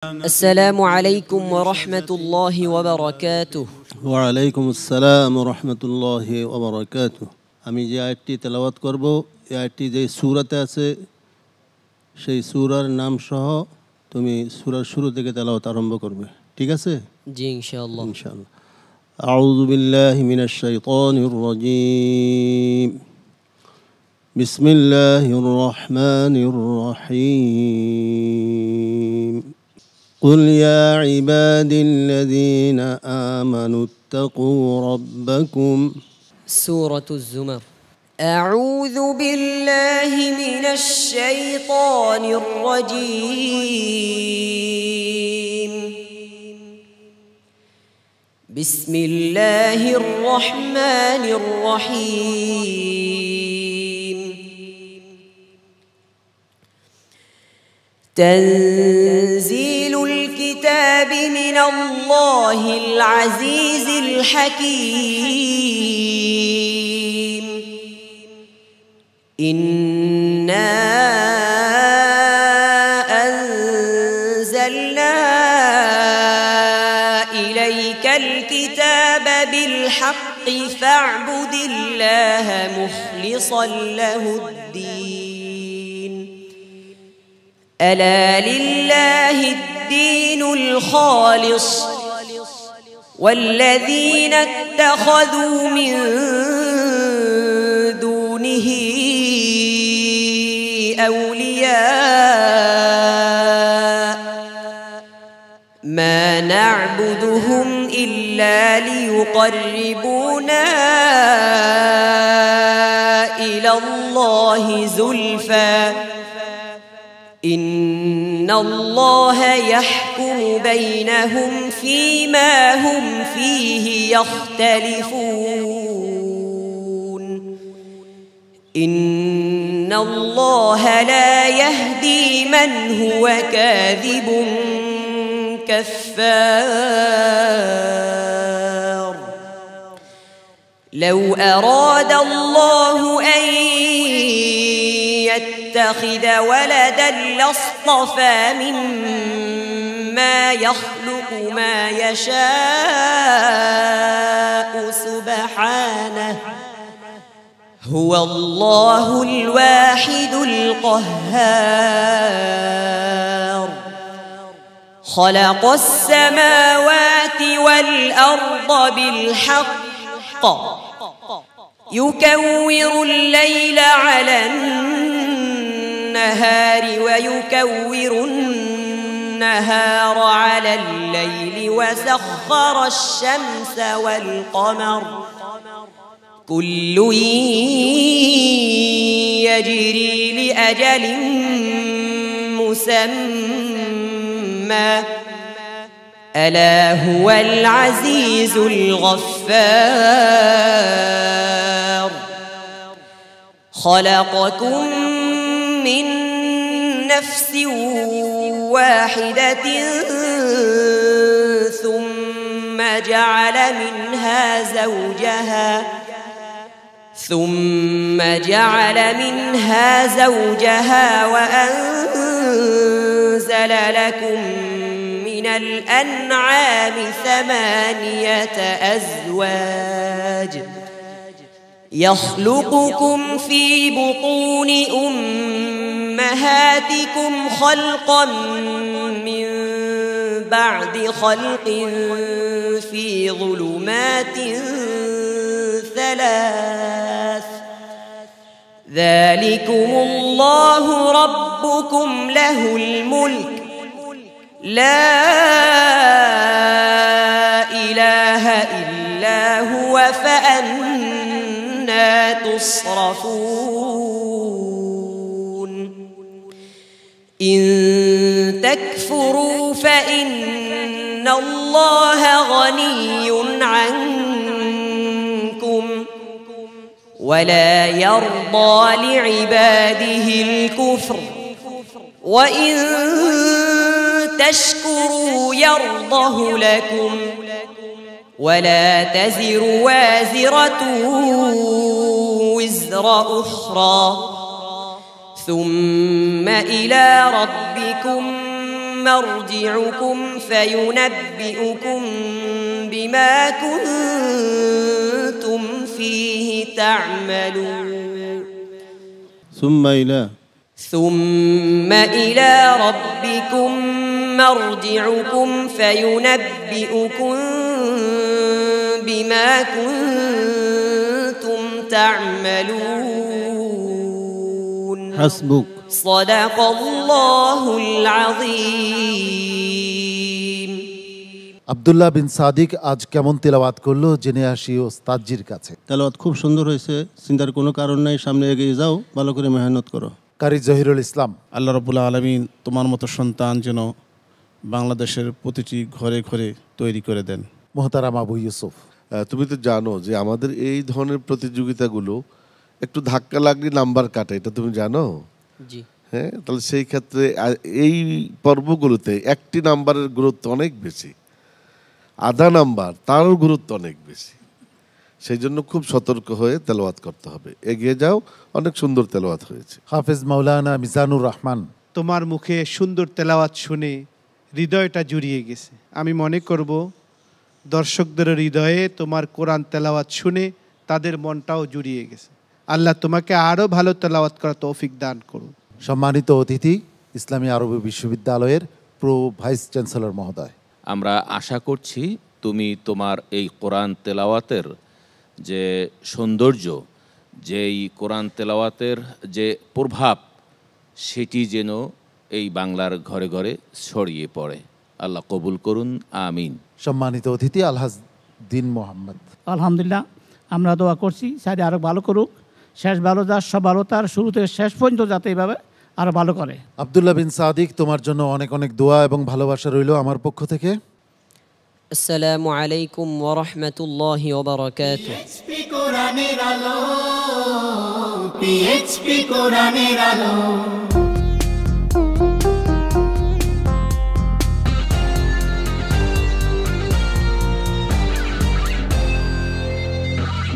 السلام عليكم ورحمة الله وبركاته. وعليكم السلام ورحمة الله وبركاته. আমি যে আয়াতটি তেলাওয়াত করব এই আয়াতটি যে সূরাতে আছে সেই সূরার নাম সহ তুমি সূরার শুরু থেকে তেলাওয়াত আরম্ভ করবে, ঠিক আছে? জি ইনশাআল্লাহ। ইনশাআল্লাহ। আউযু বিল্লাহি মিনাশ শাইতানির রাজীম। বিসমিল্লাহির রহমানির রহিম। قل يا عبادي الذين آمنوا اتقوا ربكم. سورة الزمر. أعوذ بالله من الشيطان الرجيم. بسم الله الرحمن الرحيم. تنزيل الكتاب من الله العزيز الحكيم. إنا أنزلنا إليك الكتاب بالحق فاعبد الله مخلصا له الدين. ألا لله الدين الخالص والذين اتخذوا من دونه أولياء ما نعبدهم إلا ليقربونا إلى الله زلفى إن الله يحكم بينهم فيما هم فيه يختلفون. إن الله لا يهدي من هو كاذب كفار. لو أراد الله أن يتخذ ولدا لاصطفى مما يخلق ما يشاء سبحانه هو الله الواحد القهار. خلق السماوات والأرض بالحق يكور الليل على النهار ويكور النهار على الليل وسخر الشمس والقمر كل يجري لأجل مسمى ألا هو العزيز الغفار. خلقكم من نفس واحدة ثم جعل منها زوجها وأنزل لكم من الأنعام 8 أزواج يخلقكم في بطون أمهاتكم خلقا من بعد خلق في ظلمات 3 ذلكم الله ربكم له الملك لا إله إلا هو فأنا تصرفون. إن تكفروا فإن الله غني عنكم ولا يرضى لعباده الكفر وإن تشكروا يرضه لكم ولا تزر وازرة وزر أخرى ثم إلى ربكم مرجعكم فينبئكم بما كنتم فيه تعملون ثم إلى ربكم مرجعكم فينبئكم بما كنتم تعملون حسبك صدق الله العظيم আব্দুল্লাহ বিন সাদিক আজ কেমন তেলাওয়াত করলো জেনে আসি ওস্তাদজির কাছে। তেলাওয়াত খুব সুন্দর হয়েছে, চিন্তার কোনো কারণ নাই, সামনে এগিয়ে যাও, ভালো করে মেহনত করো। কারি জহিরুল ইসলাম। আল্লাহ রাব্বুল আলামিন তোমার মতো সন্তান যেন বাংলাদেশের প্রতিটি ঘরে ঘরে তৈরি করে দেন। মোহতারাম আবু ইউসুফ। তুমি তো জানো যে আমাদের এই ধরনের প্রতিযোগিতাগুলো একটু ধাক্কা লাগলে নাম্বার কাটে, এটা তুমি জানো? জি হ্যাঁ, তাহলে সেই ক্ষেত্রে এই পর্বগুলোতে একটি নাম্বারের গুরুত্ব অনেক বেশি, আধা নাম্বার তারও গুরুত্ব অনেক বেশি। সেই জন্য খুব সতর্ক হয়ে তেলাওয়াত করতে হবে। এগিয়ে যাও, অনেক সুন্দর তেলাওয়াত হয়েছে। হাফেজ মাওলানা মিজানুর রহমান। তোমার মুখে সুন্দর তেলাওয়াত শুনে হৃদয়টা জুড়িয়ে গেছে। আমি মনে করব দর্শকদের হৃদয়ে তোমার কোরআন তেলাওয়াত শুনে তাদের মনটাও জুড়িয়ে গেছে। আল্লাহ তোমাকে আরও ভালো তেলাওয়াত করার তৌফিক দান করুন। সম্মানিত অতিথি, ইসলামী আরবি বিশ্ববিদ্যালয়ের প্রো ভাইস চ্যান্সেলর মহোদয়, আমরা আশা করছি তুমি তোমার এই কোরআন তেলাওয়াতের যে সৌন্দর্য, যেই কোরআন তেলাওয়াতের যে প্রভাব, সেটি যেন এই বাংলার ঘরে ঘরে ছড়িয়ে পড়ে। আল্লাহ কবুল করুন, আমিন। সম্মানিত অতিথি আলহাজ দিন মোহাম্মদ। আলহামদুলিল্লাহ, আমরা দোয়া করছি সাইডে আরও ভালো করুক, শেষ ভালো যার সব ভালো তার, শুরু থেকে শেষ পর্যন্ত যাতে এইভাবে আরও ভালো করে। আব্দুল্লাহ বিন সাদিক, তোমার জন্য অনেক অনেক দোয়া এবং ভালোবাসা রইল আমার পক্ষ থেকে। আসসালামু আলাইকুম ওয়া রাহমাতুল্লাহি ওয়া বারাকাতুহু। PHP কোরআনের আলো।